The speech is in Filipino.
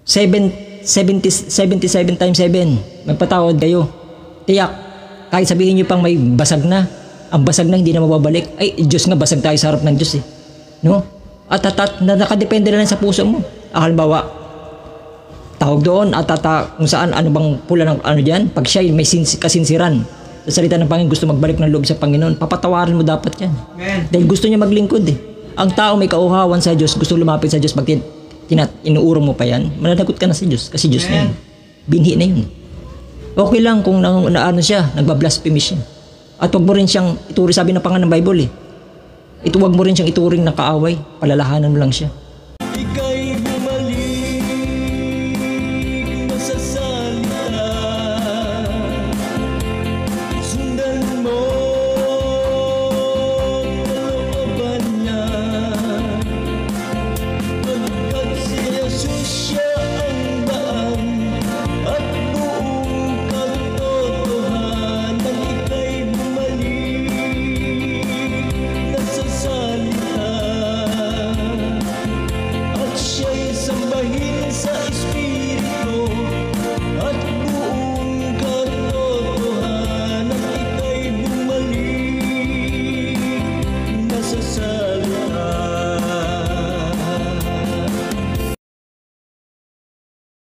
77 times 7. Magpatawad kayo. Tiyak, kahit sabihin nyo pang may basag na, ang basag na hindi na mababalik. Ay, Diyos nga, basag tayo sa harap ng Diyos eh. No? At nakadepende na lang sa puso mo. Halimbawa, tawag doon, kung saan, ano bang pula ng ano dyan? Pag siya may kasinsiran, sa salita ng Panginoon, gusto magbalik ng loob sa Panginoon, papatawarin mo dapat yan. Amen. Dahil gusto niya maglingkod eh. Ang tao may kauhawan sa Diyos, gusto lumapit sa Diyos, pag inuurong mo pa yan, mananagot ka na sa Diyos, kasi Diyos na yun. Binhi na yun. Okay lang kung naano siya, nagbablasphemy siya. At wag mo rin siyang ituring, sabi ng Panginoon ng Bible eh. Wag mo rin siyang ituring na kaaway, palalahanan mo lang siya.